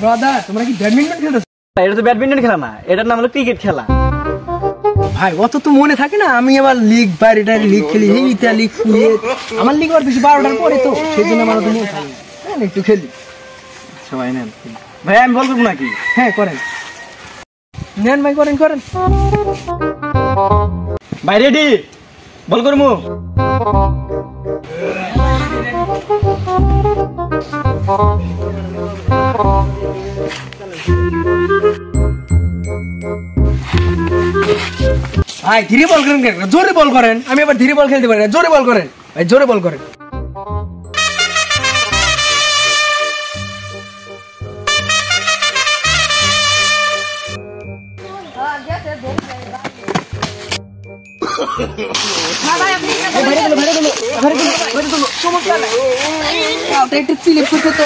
Brother তোমরা কি badminton খেলছো? এটা তো ব্যাডমিন্টন খেলা না, এটার নাম হলো ক্রিকেট খেলা। ভাই অত তো মনে থাকে না, আমি আবার লিগ বাইরেটা লিগ খেলি, হিমিতা লিগ ফুলিয়ে আমার লিগ আর বেশি 12টার পরে তো সেই জন্য আমার তো মনে থাকে না, একটু খেলি। সবাই নেন ভাই, আমি বল করবো নাকি? হ্যাঁ করেন, নেন ভাই, করেন করেন। ভাই রেডি, বল করবো। ভাই ধীরে বল করেন কেন? জোরে বল করেন, আমি আবার ধীরে বল খেলতে পারি না। জোরে বল করেন ভাই, জোরে বল করেন। একটু চিলিপ করতে তো।